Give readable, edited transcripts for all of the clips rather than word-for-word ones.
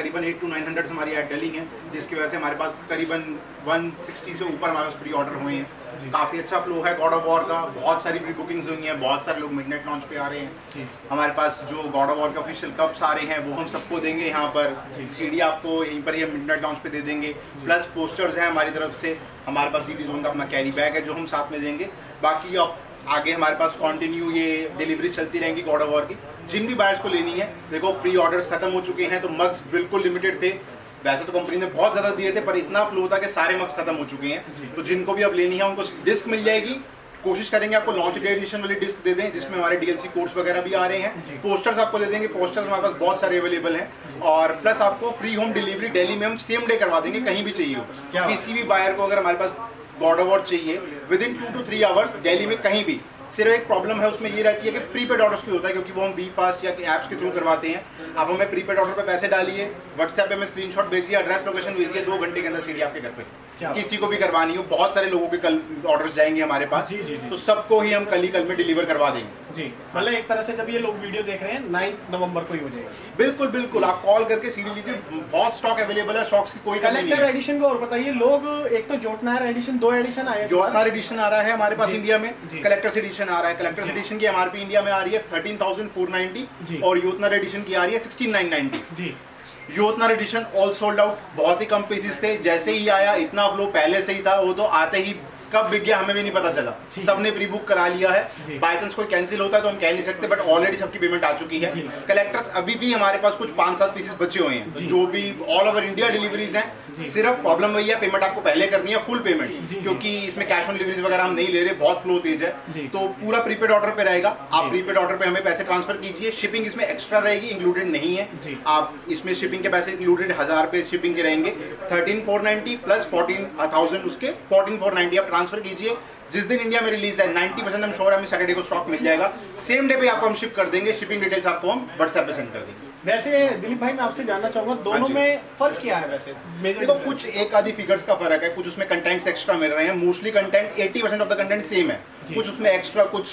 करीबन 800 to 900 हमारी add डलिंग है, जिसकी वजह से हमारे पास करीबन 160 से ऊपर हमारे पास प्री ऑर्डर हुए हैं। काफ़ी अच्छा फ्लो है गॉड ऑफ वॉर का, बहुत सारी प्री बुकिंग्स हुई हैं, बहुत सारे लोग मिडनाइट लॉन्च पे आ रहे हैं। हमारे पास जो गॉड ऑफ वॉर के ऑफिशियल कप्स आ रहे हैं वो हम सबको देंगे यहाँ पर, सीडी आपको यहीं पर ही हम मिडनाइट लॉन्च पे दे देंगे, प्लस पोस्टर्स हैं हमारी तरफ से, हमारे पास डीडी जोन का अपना कैरी बैग है जो हम साथ में देंगे। बाकी आगे हमारे पास कंटिन्यू ये डिलीवरी चलती रहेंगी गॉड ऑफ वॉर की। जिन भी बायर्स को लेनी है, देखो प्री ऑर्डर्स खत्म हो चुके हैं तो मग्स बिल्कुल लिमिटेड थे, वैसे तो कंपनी ने बहुत ज़्यादा दिए थे पर इतना फ्लो था कि सारे मग्स खत्म हो चुके हैं। तो जिनको भी अब लेनी है उनको डिस्क मिल जाएगी, कोशिश करेंगे आपको लॉन्च डे एडिशन वाली डिस्क दे दें जिसमें हमारे डीएलसी कोड्स वगैरह भी आ रहे हैं। पोस्टर्स आपको दे देंगे, पोस्टर्स हमारे पास बहुत सारे अवेलेबल हैं, और प्लस आपको फ्री होम डिलीवरी दिल्ली में हम सेम डे करवा देंगे, कहीं भी चाहिए हो। किसी भी बायर को अगर हमारे पास गॉड ऑफ वॉर चाहिए विदिन 2 to 3 आवर्स दिल्ली में कहीं भी। सिर्फ एक प्रॉब्लम है उसमें ये रहती है कि प्रीपेड ऑर्डर्स पे होता है, क्योंकि वो हम वीफास्ट या ऐप्स के थ्रू करवाते हैं। आप हमें प्रीपेड ऑर्डर पे पैसे डालिए, व्हाट्सएप पे हमें स्क्रीनशॉट भेजिए, एड्रेस लोकेशन भेजिए, 2 घंटे के अंदर सीडी आपके घर पे। किसी को भी करवानी हो, बहुत सारे लोगों के कल ऑर्डर्स जाएंगे हमारे पास, तो सबको ही हम कल में डिलीवर करवा देंगे। जी, मतलब एक तरह से जब ये लोग वीडियो देख रहे हैं 9 नवंबर को ही हो जाएगा। बिल्कुल बिल्कुल, आप कॉल करके सीडी लीजिए, बहुत स्टॉक अवेलेबल है, स्टॉक्स की कोई कमी नहीं है। कलेक्टर एडिशन को और बताइए, लोग एक तो जोटनार एडिशन, 2 एडिशन आए हैं। जोटनार एडिशन आ रहा है हमारे पास इंडिया में, कलेक्टर्स एडिशन आ रहा है। कलेक्टर्स एडिशन की एमआरपी इंडिया में आ रही है 13,490 और योतनार एडिशन की आ रही है 16,990। योतनार एडिशन ऑल सोल्ड आउट, बहुत ही कम पीसेस थे, जैसे ही आया इतना फ्लो पहले से ही था, वो तो आते ही कब बिक गया हमें भी नहीं पता चला, सबने प्री बुक करा लिया है। बाय चांस कोई कैंसिल होता है तो हम कह नहीं सकते, बट ऑलरेडी सबकी पेमेंट आ चुकी है। कलेक्टर्स अभी भी हमारे पास कुछ 5-7 पीसेस बचे हुए हैं, जो भी ऑल ओवर इंडिया डिलीवरीज हैं। सिर्फ प्रॉब्लम वही है, पेमेंट आपको पहले करनी है, फुल पेमेंट, क्योंकि इसमें कैश ऑन डिलीवरीज वगैरह हम नहीं ले रहे, बहुत फ्लो तेज है। तो पूरा प्रीपेड ऑर्डर पे रहेगा, आप प्रीपेड ऑर्डर पे हमें पैसे ट्रांसफर कीजिए। शिपिंग इसमें एक्स्ट्रा रहेगी, इंक्लूडेड नहीं है। आप इसमें शिपिंग के पैसे इंक्लूडेड 1000 रुपए शिपिंग के रहेंगे, 13,490 प्लस 14,000 उसके 14,490 आप ट्रांसफर कीजिए। जिस दिन इंडिया में रिलीज है 90% हम श्योर हमें सैटरडे को स्टॉक मिल जाएगा, सेम डे पे आपको हम शिप कर देंगे। शिपिंग डिटेल्स आपको हम व्हाट्सएप पे सेंड कर देंगे। वैसे दिलीप भाई मैं आपसे जानना चाहूंगा, दोनों में फर्क क्या है? वैसे देखो कुछ एक आधी फिगर्स का फर्क है, कुछ उसमें कंटेंट्स एक्स्ट्रा मिल रहे हैं। Mostly content 80% of the content same है, कुछ उसमें एक्स्ट्रा कुछ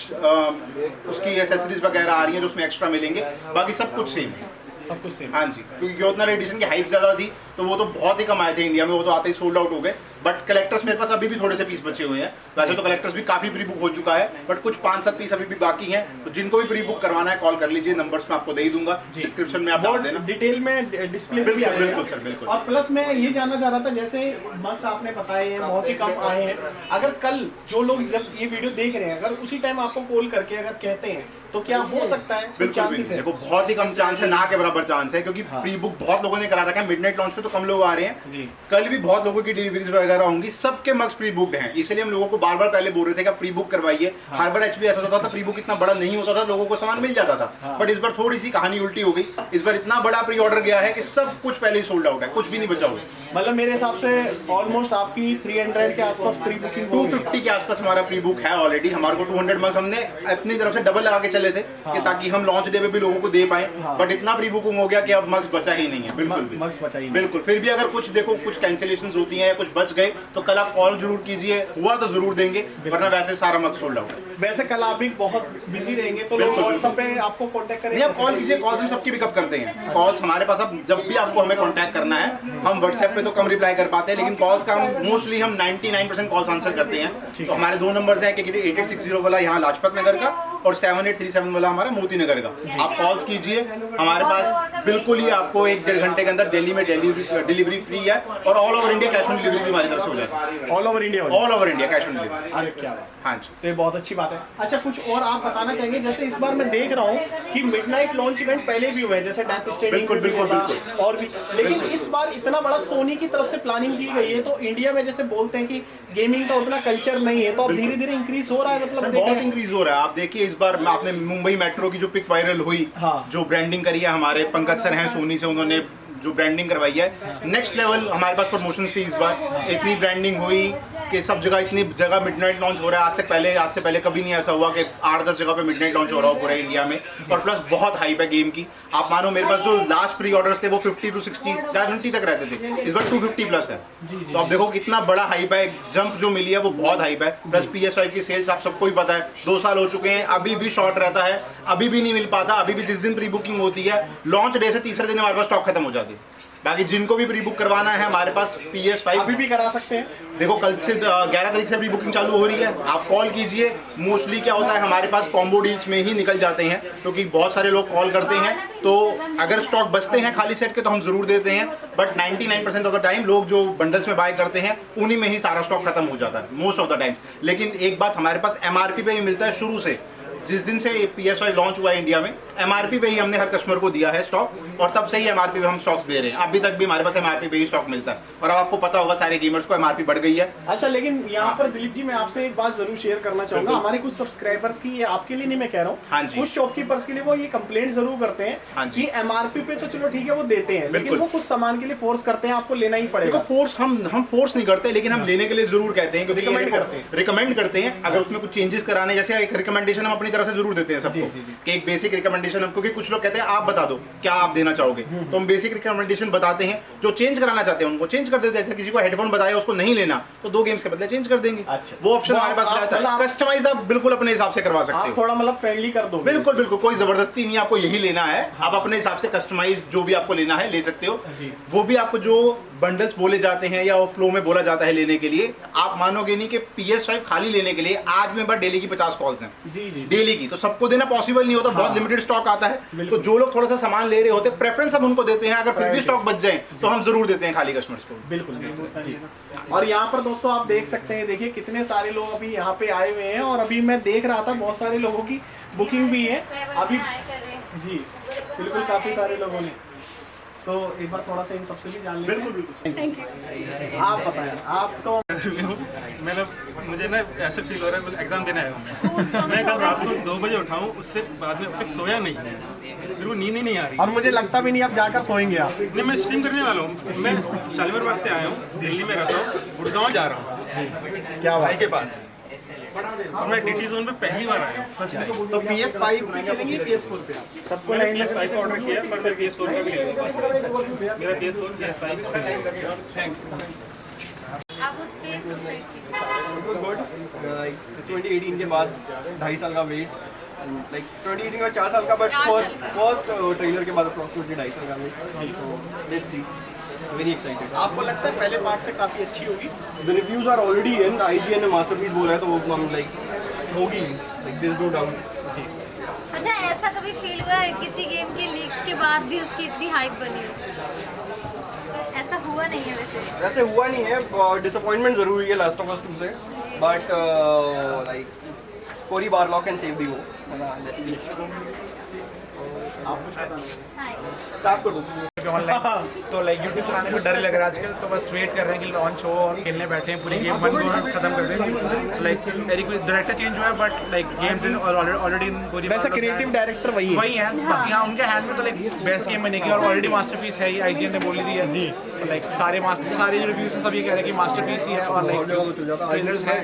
उसकी एसेसरीज वगैरह आ रही है जो उसमें एक्स्ट्रा मिलेंगे, बाकी सब कुछ सेम है, सब कुछ सेम। हाँ जी, क्योंकि योतनार एडिशन की हाइप ज्यादा थी तो वो तो बहुत ही कम आए थे इंडिया में, वो तो आते ही सोल्ड आउट हो गए। बट कलेक्टर्स मेरे पास अभी भी थोड़े से पीस बचे हुए हैं। वैसे तो कलेक्टर्स भी काफी प्री बुक हो चुका है, बट कुछ 5-7 पीस अभी भी बाकी हैं। तो जिनको भी प्री बुक करवाना है कॉल कर लीजिए, नंबर्स मैं आपको दे ही दूंगा, डिस्क्रिप्शन में आप डाल देना, डिटेल में डिस्प्ले पे भी आ जाएगा। बिल्कुल सर, बिल्कुल। और प्लस मैं ये जानना चाह रहा था, जैसे मग्स आपने बताए हैं बहुत ही कम आए हैं, अगर कल जो लोग जब ये वीडियो देख रहे हैं अगर उसी टाइम आपको कॉल करके अगर कहते हैं तो क्या हो सकता है? बिल्कुल, देखो बहुत ही कम चांस है, ना के बराबर चांस है, क्योंकि प्री बुक बहुत लोगों ने करा रखा है। मिडनाइट लॉन्च पे तो कम लोग आ रहे हैं, कल भी बहुत लोगों की डिलीवरीज वगैरह होंगी, सबके मग्स प्री बुक्ड हैं। इसलिए हम लोगों को बार बार पहले बोल रहे थे कि प्री बुक करवाइए। हर बार एक्चुअली ऐसा होता था, प्री बुक इतना बड़ा नहीं होता था, लोगों को सामान मिल जाता था। बट इस बार थोड़ी सी कहानी उल्टी हो गई, इस बार इतना बड़ा प्री ऑर्डर गया है कि सब कुछ पहले ही सोल्ड आउट है, कुछ भी नहीं बचा हुआ। मतलब मेरे हिसाब से ऑलमोस्ट आपकी 300 के आसपास प्री बुकिंग, 250 के आसपास हमारा प्री बुक है ऑलरेडी। हमारे को 200 मग्स हमने अपनी तरफ से डबल लगा के चले थे कि ताकि हम लॉन्च डे पे भी लोगों को दे पाए, बट इतना प्री बुकिंग हो गया कि अब मग्स बचा ही नहीं है, बिल्कुल भी मग्स बचा ही बिल्कुल। फिर भी अगर कुछ देखो कुछ कैंसिलेशंस होती हैं, कुछ बच गए तो कल आप कॉल जरूर कीजिए, हुआ तो जरूर देंगे, वरना वैसे सारा मग्स सोल्ड आउट है। वैसे कल आप भी बहुत बिजी रहेंगे तो लोग व्हाट्सएप पे आपको कांटेक्ट करेंगे। आप कॉल कीजिए, कॉल्स हम सबकी पिकअप करते हैं। कॉल्स हमारे पास अब जब भी आपको हमें कांटेक्ट करना है, हम व्हाट्सएप पे तो कम रिप्लाई कर पाते हैं, लेकिन कॉल्स का मोस्टली हम 99% कॉल्स आंसर करते हैं। तो हमारे 2 नंबर्स हैं, 8860 वाला यहाँ लाजपत नगर का और 7837 वाला हमारा मोती नगर का। आप कॉल्स कीजिए, हमारे पास बिल्कुल ही आपको 1-1.5 घंटे के अंदर दिल्ली में डिलीवरी फ्री है, और all over India cash on delivery भी हमारी तरफ से हो जाती है। All over India cash on delivery. अरे क्या बात, हाँ जी, तो ये बहुत अच्छी बात है। अच्छा, कुछ और आप बताना चाहेंगे? जैसे इस बार मैं देख रहा हूँ कि मिडनाइट लॉन्च इवेंट पहले भी हुए हैं, जैसे डेथ स्टेडियम और भी, लेकिन इस बार इतना बड़ा सोनी की तरफ से प्लानिंग की गई है। तो इंडिया में जैसे बोलते हैं कि गेमिंग का उतना कल्चर नहीं है, तो अब धीरे धीरे इंक्रीज हो रहा है, मतलब बहुत इंक्रीज हो रहा है। आप देखिए इस बार आपने मुंबई मेट्रो की जो पिक वायरल हुई, जो ब्रांडिंग करी है हमारे पंकज सर हैं सोनी से, उन्होंने जो ब्रांडिंग करवाई है नेक्स्ट लेवल। हमारे पास प्रमोशंस थी इस बार, इतनी ब्रांडिंग हुई कि सब जगह, इतनी जगह मिडनाइट लॉन्च हो रहा है। आज से पहले कभी नहीं ऐसा हुआ कि 8-10 जगह पे मिडनाइट लॉन्च हो रहा हो पूरे इंडिया में, और प्लस बहुत हाइप है गेम की। आप मानो मेरे पास जो लास्ट प्री ऑर्डर्स थे वो 50 to 60 70 तक रहते थे, इस बार 250 प्लस है। तो आप देखो कितना बड़ा हाइप है, जंप जो मिली है वो बहुत हाइप है। प्लस PS5 की सेल्स आप सबको ही पता है, 2 साल हो चुके हैं, अभी भी शॉर्ट रहता है, अभी भी नहीं मिल पाता। अभी भी जिस दिन प्री बुकिंग होती है, लॉन्च डे से तीसरे दिन हमारे पास स्टॉक खत्म हो जाती है। बाकी जिनको भी प्री बुक करवाना है हमारे पास PS5 अभी भी करा सकते हैं। देखो कल से 11 तारीख से प्री बुकिंग चालू हो रही है, आप कॉल कीजिए। मोस्टली क्या होता है हमारे पास कॉम्बो डील्स में ही निकल जाते हैं, क्योंकि बहुत सारे लोग कॉल करते हैं, तो अगर स्टॉक बचते हैं खाली सेट के तो हम जरूर देते हैं, बट 99% ऑफ द टाइम लोग जो बंडल्स में बाय करते हैं उन्हीं में ही सारा स्टॉक खत्म हो जाता है मोस्ट ऑफ द टाइम्स। लेकिन एक बात, हमारे पास MRP पे ही मिलता है शुरू से। जिस दिन से PS5 लॉन्च हुआ है इंडिया में, MRP पे ही हमने हर कस्टमर को दिया है स्टॉक, और तब से ही MRP पे हम स्टॉक्स दे रहे हैं। अभी तक भी हमारे पास MRP पे ही स्टॉक मिलता है, और अब आपको पता होगा सारे गेमर्स को MRP बढ़ गई है। अच्छा, लेकिन यहाँ पर दिलीप जी मैं आपसे एक बात जरूर शेयर करना चाहूंगा। हमारे कुछ सब्सक्राइबर्स की, ये आपके लिए नहीं मैं कह रहा हूँ, हाँ जी, कुछ शॉपकीपर्स के लिए वो ये कंप्लेंट जरूर करते हैं, हाँ जी, कि MRP पे तो चलो ठीक है वो देते हैं, लेकिन वो कुछ सामान के लिए फोर्स करते हैं आपको लेना ही पड़ेगा। देखो फोर्स हम फोर्स नहीं करते, लेकिन हम लेने के लिए जरूर कहते हैं, क्योंकि रिकमेंड करते हैं। अगर उसमें कुछ चेंजेस कराने, जैसे एक रिकमेंडेशन हम अपनी तरफ से जरूर देते हैं सबको, कि एक बेसिक रिकमेंडेशन हम, क्योंकि कुछ लोग कहते हैं आप बता दो क्या आप देना चाहोगे, तो हम बेसिक रिकमेंडेशन बताते हैं। जो चेंज कराना चाहते हैं उनको चेंज कर देते हैं। जैसे किसी को हेडफोन बताया उसको नहीं लेना, तो 2 गेम्स के बदले चेंज कर देंगे। अच्छा, वो ऑप्शन हमारे पास रहता है। कस्टमाइज आप बिल्कुल अपने हिसाब से करवा सकते हो, थोड़ा मतलब फ्रेंडली कर दो। बिल्कुल बिल्कुल, कोई जबरदस्ती नहीं, आपको यही लेना है, आप अपने हिसाब से कस्टमाइज जो भी आपको लेना है ले सकते हो। वो भी आपको जो बंडल्स बोले जाते हैं या फ्लो में बोला जाता है लेने के लिए, आप मानोगे नहीं कि PS5 खाली लेने के लिए आज मेरे पास डेली की 50 कॉल्स हैं डेली की, तो सबको देना पॉसिबल नहीं होता, बहुत लिमिटेड स्टॉक आता है। तो जो लोग थोड़ा सा सामान ले रहे होते हैं, प्रेफरेंस हम उनको देते हैं। अगर फिर भी स्टॉक बच जाए तो हम जरूर देते हैं खाली कस्टमर्स को। बिल्कुल जी। और यहाँ पर दोस्तों आप देख सकते हैं, देखिए कितने सारे लोग अभी यहाँ पे आए हुए हैं, और अभी मैं देख रहा था बहुत सारे लोगों की बुकिंग भी है अभी जी। बिल्कुल, काफी सारे लोगों ने, तो एक बार थोड़ा सा इन सबसे भी जान लेते हैं। बिल्कुल, आप बताएं। आप तो मुझे ना ऐसे फील हो रहा है एग्जाम देने आया हूँ मैं कल रात को 2 बजे उठाऊँ, उससे बाद में अब तक सोया नहीं है, मेरे को नींद ही नहीं आ रही। और मुझे लगता भी नहीं आप जाकर सोएंगे आप। नहीं, मैं स्ट्रीम करने वाला हूँ। मैं शालीमार बाग से आया हूँ, दिल्ली में रहता हूँ, गुड़गांव जा रहा हूँ क्या भाई के पास, और मैं DT जोन पे पहली बार आया हूँ। तो PS5 पे खेलेंगे, PS4 पे? सबको मैंने PS5 का ऑर्डर किया, पर मैं PS4 का भी ले लूँगा। मेरा PS4 PS5 आप उस पे गुड। लाइक 2018 के बाद 2.5 साल का वेट, लाइक 2018 का 4 साल का, बट फर्स्ट ट्रेलर के बाद अप्रॉक्सिमेटली 2.5 साल का वेट। तो लेट्स सी, वेरी एक्साइटेड। आपको लगता है पहले पार्ट से काफी अच्छी होगी? The reviews are already in, IGN ने मास्टरपीस बोला है, तो वो हम लाइक होगी, लाइक दिस नो डाउट। अच्छा, ऐसा कभी फील हुआ है किसी गेम के लीक्स के बाद भी उसकी इतनी हाइप बनी हो? ऐसा हुआ नहीं है वैसे हुआ नहीं है, डिसअपॉइंटमेंट जरूर हुई है लास्ट ऑफ अस 2 से, but like Corey Barlock can save the वो। Let's see. आप कुछ पता नहीं? आप कर दो ऑनलाइन, तो लाइक यूट्यूब चलाने में डर लग रहा है आजकल, तो बस वेट कर रहे हैं कि लॉन्च हो और खेलने बैठे हैं, पूरी गेम 1 खत्म कर दें। लाइक मेरी कोई डायरेक्टर चेंज हुआ है, बट लाइक गेम्स ऑलरेडी पूरी वैसे क्रिएटिव डायरेक्टर वही है। बाकी हाँ, उनके हैंड में तो लाइक बेस्ट गेम बनेगी, और ऑलरेडी मास्टरपीस है, IGN ने बोल दी है जी। तो लाइक सारे रिव्यूज से सब ये कह रहे हैं कि मास्टरपीस ही है, और लाइक ट्रेलर्स है,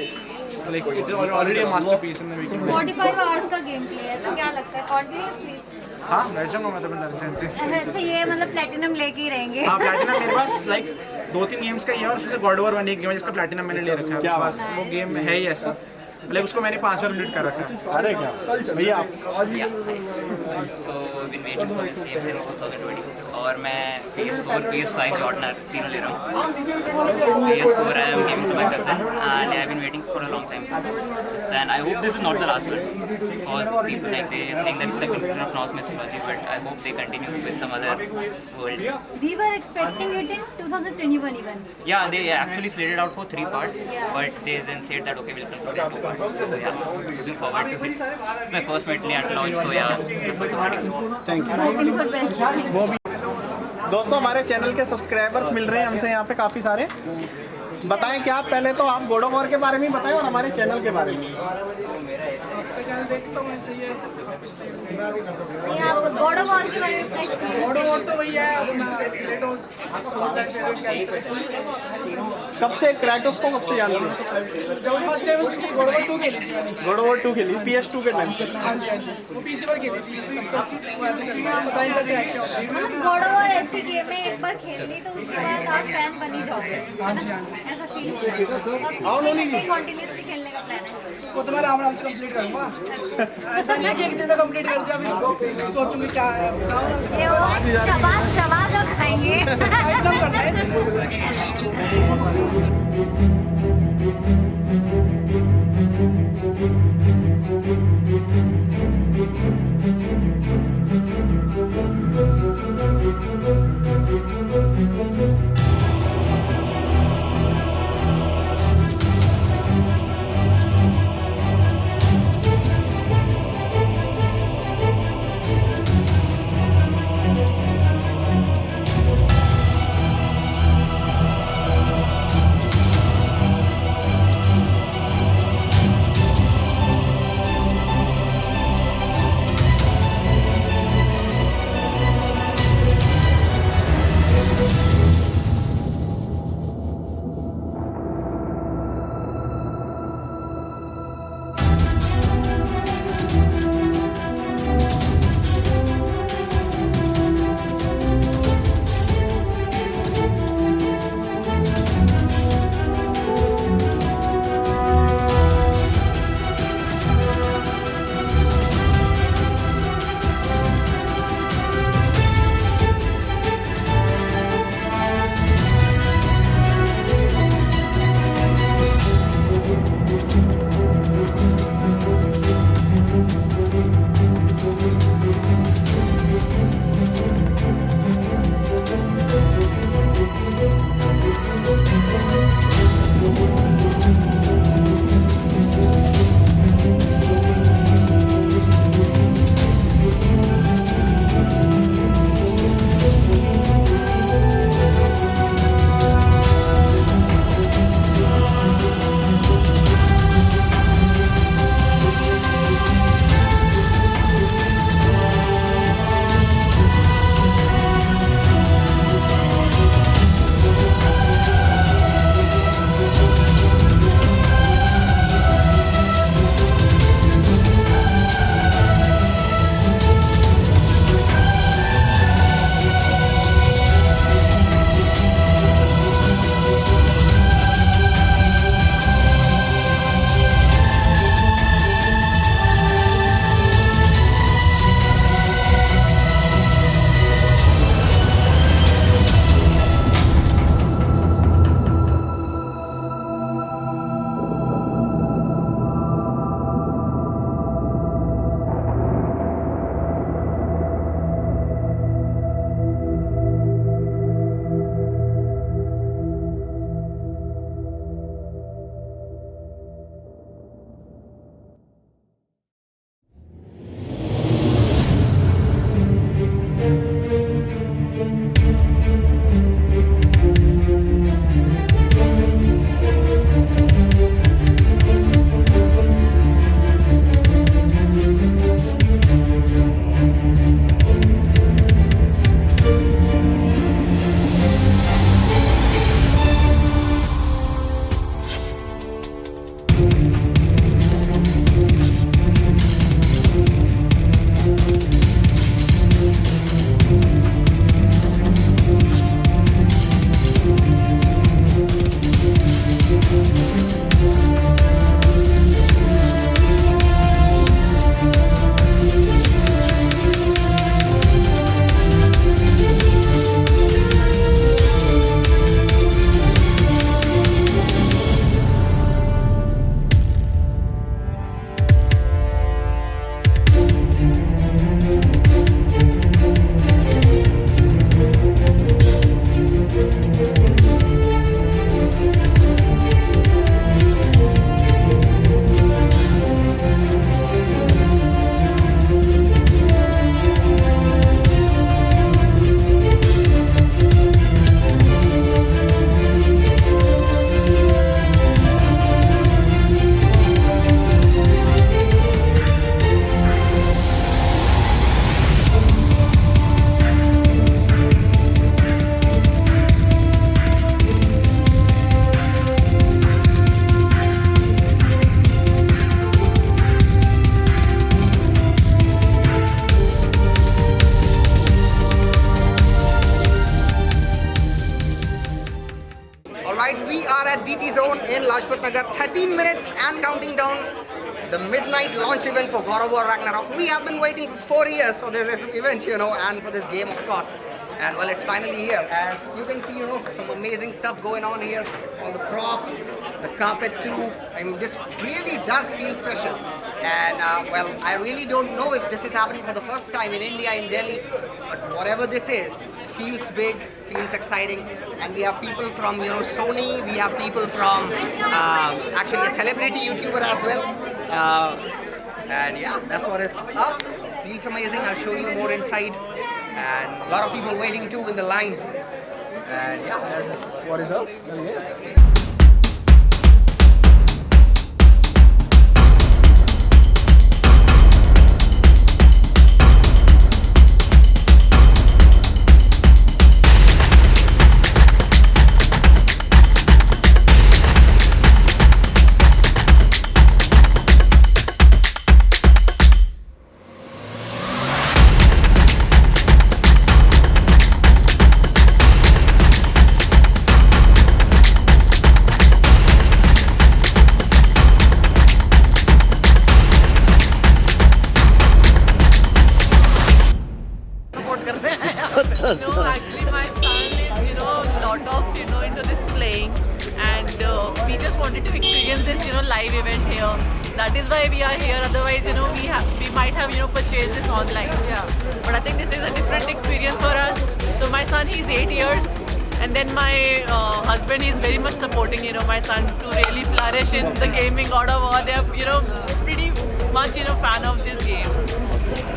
like it is already a masterpiece in the making. 45 hours का गेम प्ले है, तो क्या लगता है कॉन्टिन्यूअसली? हाँ, बैठ जाऊंगा मैं तो बिल्कुल। अच्छा, ये मतलब प्लेटिनम लेके ही रहेंगे? हाँ, प्लेटिनम मेरे पास लाइक 2-3 गेम्स का ही है, और उसमें गॉड ओवर 1 एक गेम है जिसका प्लेटिनम मैंने ले रखा है। क्या बस वो गेम है ही ऐसा, लाइक उसको मैंने 5 बार कंप्लीट कर रखा है। अरे क्या भैया और मैं PS4 PS5 जॉर्डनर तीनों ले रहा हूँ। PS4 I am gaming for my cousin and I have been waiting for a long time since, and I hope this is not the last one, because people like they saying that it's a conclusion of Norse mythology, but I hope they continue with some other world. We were expecting it in 2021 even. Yeah, they actually slated out for 3 parts, but they then said that okay, we'll conclude in 2 parts. So yeah, looking forward to it. It's my first Metal at launch, so yeah. Thank Hoping for best. वो भी दोस्तों हमारे channel के subscribers मिल रहे हैं हमसे यहाँ पे काफ़ी सारे। बताएं क्या, पहले तो आप गॉड ऑफ वॉर के बारे में बताएं और हमारे चैनल के बारे में। चैनल देखता हूँ ऐसे ही है। ये आप गॉड ऑफ वॉर के बारे में बताएं। गॉड ऑफ वॉर तो वही है अपना क्रेटोस, कब से क्रैटोस को कब से जानते हैं? जब फर्स्ट टाइम उसकी गॉड ऑफ वॉर 2 खेली थी मैंने। गॉड ऑफ वॉर 2 खेली PS2 के टाइम से। हाँ जी हाँ जी, वो पीसी पर खेली थी। तब तक वो ऐसे करके आप बताइए क्या क्या होता है। मतलब गॉड ऑफ वॉर ऐसी गेम है, एक बार खेल ली तो उसके बाद आप फैन बन ही जाओगे। हाँ जी हाँ जी, ऐसा फील होता है। कंटिन्यूसली खेलने का प्लान है। वो तो मैं आराम से कंप्लीट करूँगा। ऐसा नहीं है कि एक दिन में कंप्लीट कर दिया, अभी सोचूंगी क्या है, आराम से ये वो शबाब जो खाएंगे। एकदम करना है। are at DT Zone in Lajpat Nagar. 13 minutes and counting down. The midnight launch event for God of War Ragnarok. We have been waiting for 4 years for this event, and for this game, of course. And well, it's finally here. As you can see, some amazing stuff going on here. All the props, the carpet too. I mean, this really does feel special. And well, I really don't know if this is happening for the first time in India, in Delhi. But whatever this is, feels big, feels exciting. And we have people from, Sony. We have people from actually a celebrity YouTuber as well. And yeah, that's what is up. Feels amazing. I'll show you more inside. And a lot of people waiting too in the line. And yeah, this is what is up. Well, yeah. No, actually my son is, lot of, into this playing, and we just wanted to experience this, live event here. That is why we are here. Otherwise, we might have, purchased this online. Yeah. But I think this is a different experience for us. So my son, he's 8 years, and then my husband is very much supporting, my son to really flourish in the gaming God of War. They are, pretty much, fan of this game.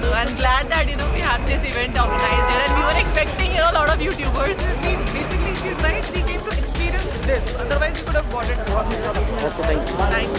So I'm glad that we have this event organized here, and we were expecting a lot of YouTubers. Basically, these nights we came to experience this. Otherwise, we could have bought it. Thank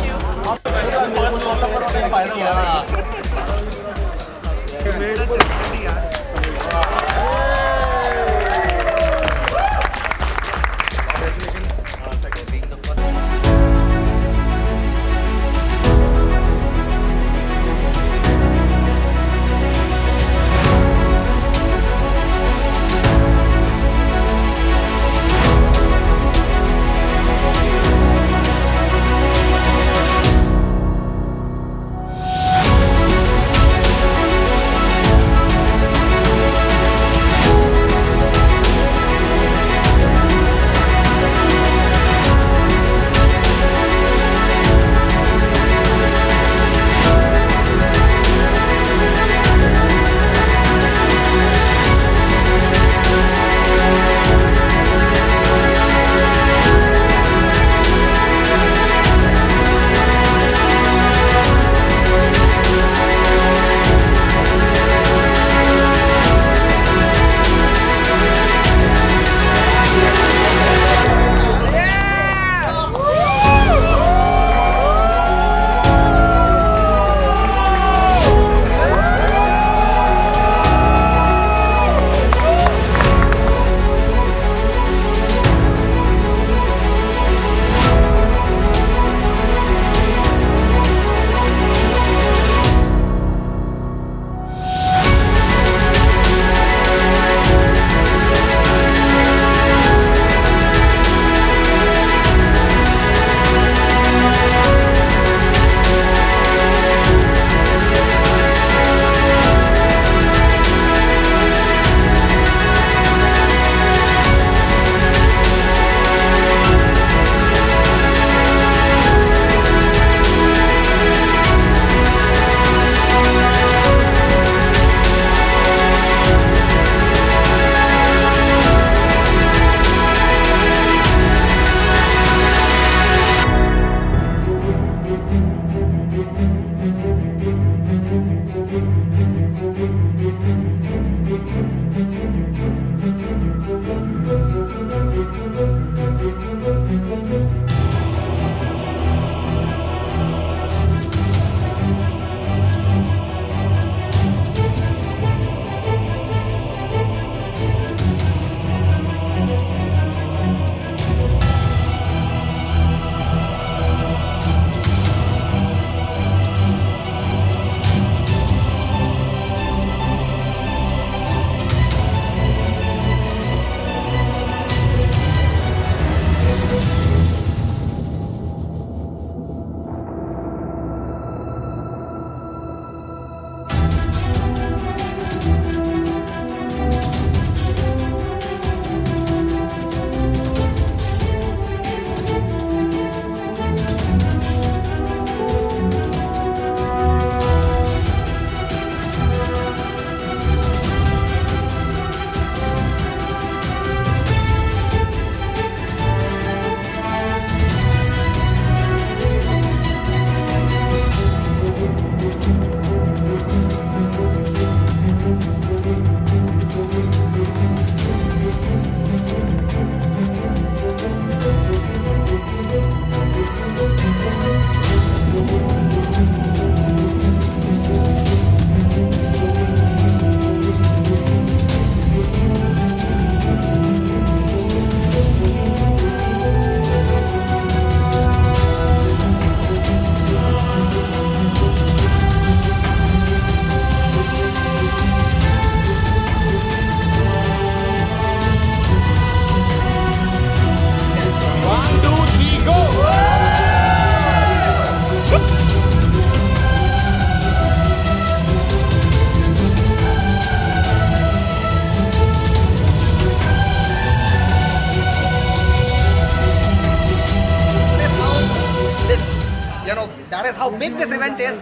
as how big this event is,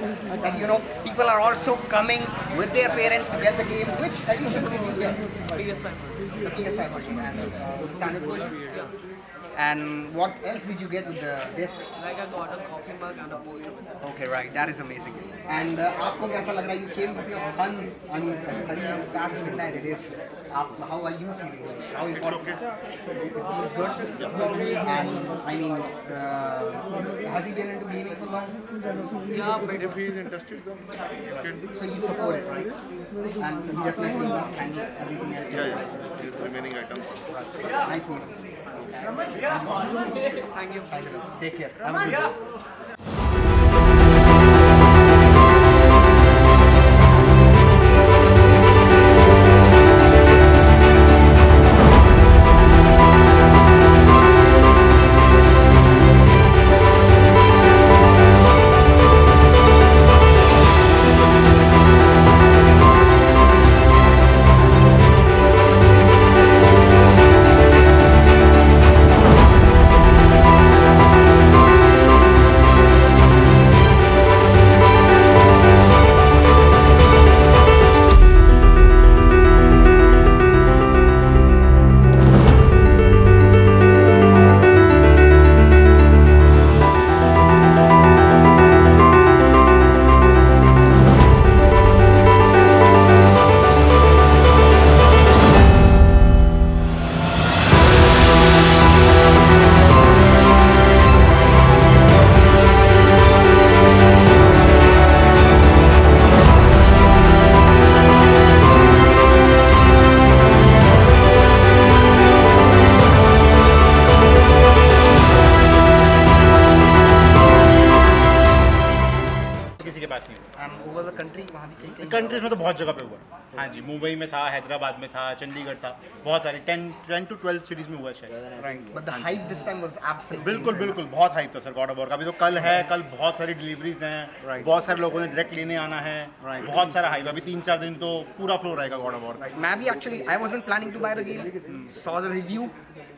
that you know people are also coming with their parents to get the game. Which edition did you get? PS5. The PS5 version and the standard version. And what else did you get with the disc? Like I got a coffee mug and a poster with it. Okay, right. That is amazing. And आपको कैसा लग रहा है? You came with your son. I mean, 30 minutes past midnight it is. How are you feeling? How important? It feels good. And I mean, has he been into gaming for long? Yeah, but If he is interested, then So you support it, right? And he definitely does handle everything else. his remaining items. Nice meeting. thank you. Take care. Have a good day. Countries में तो बहुत जगह पे हुआ। हाँ जी, मुंबई में था, हैदराबाद में था, चंडीगढ़ था, बहुत सारी 10 to 12 सिटीज में हुआ शायद। Right. But the hype this time was absolutely बिल्कुल insane. बिल्कुल बहुत हाइप था सर गॉड ऑफ वॉर का। अभी तो कल है, कल बहुत सारी डिलीवरीज हैं, बहुत सारे लोगों ने डायरेक्ट लेने आना है, बहुत सारा हाइप। अभी 3-4 दिन तो पूरा फ्लो रहेगा गॉड ऑफ वॉर का। मैं भी actually I wasn't planning to buy the game. Saw the review.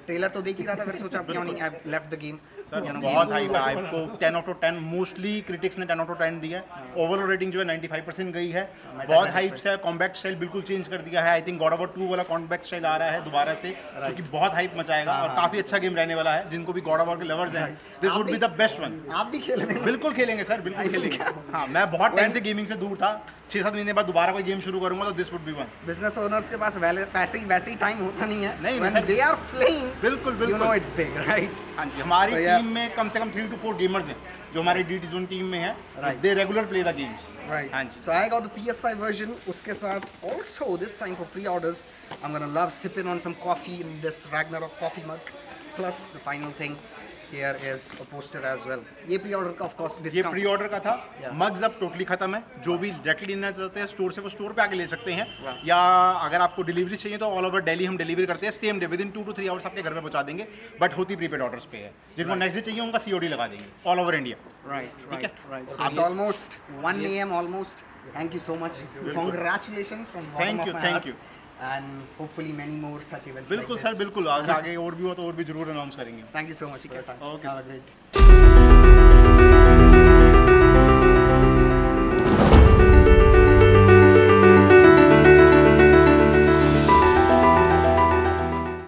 Trailer तो देख ही रहा था, फिर सोचा क्यों नहीं I left the game. Sir बहुत हाइप है, आपको 10 आउट ऑफ 10 मोस्टली क्रिटिक्स ने 10 आउट ऑफ 10 दिया है। ओवरऑल रेटिंग जो है 95% गई है। बहुत हाइप्स है, कॉम्बैट स्टाइल बिल्कुल चेंज कर दिया है। I think God of war 2 वाला कॉम्बैट स्टाइल आ रहा है दोबारा से, जो कि बहुत हाइप मचाएगा और काफी अच्छा गेम रहने वाला है। जिनको भी गॉड ऑफ वॉर के लवर्स हैं, this would be the best one. आप भी खेल रहे हैं? बिल्कुल खेलेंगे सर, बिल्कुल खेलेंगे। हाँ, मैं बहुत टाइम से गेमिंग से दूर था, 6-7 महीने बाद दोबारा कोई गेम शुरू करूंगा तो this would be one. Business owners के पास वैसे ही टाइम होता नहीं है। नहीं, When sir, they are playing, बिल्कुल you बिल्कुल know it's big, right? हाँ जी, हमारी So, yeah. टीम में कम से कम 3 to 4 गेमर्स हैं जो हमारी DT Zone टीम में है। They regular play the games. Right. हाँ जी। So I got the PS5 version. उसके साथ also this time for pre-orders, I'm gonna love sipping on some coffee in this Ragnarok coffee mug. Plus the final thing here is a poster as well. ये pre-order का of course ये discount. Pre order का था। Mugs अब totally खत्म है। जो भी डायरेक्टली लेना चाहते हैं स्टोर से, वो स्टोर पे आके ले सकते हैं, या अगर आपको डिलीवरी चाहिए तो ऑल ओवर दिल्ली हम डिलीवरी करते हैं same day, with in 2 to 3 hours आपके घर पे पहुंचा देंगे। बट होती प्रीपेड ऑर्डर्स पे है। जिनको नेक्स्ट डे चाहिए उनका COD लगा देंगे ऑल ओवर इंडिया। Right, ठीक है? right. So it's almost 1 AM almost. Thank you so much. Congratulations from bottom Thank of you, my thank heart. you. And hopefully many more such events बिल्कुल like sir, this. बिल्कुल आगे और भी हो तो और भी जरूर अनाउंस करेंगे। Thank you so much for your time. Okay, Have sir. a great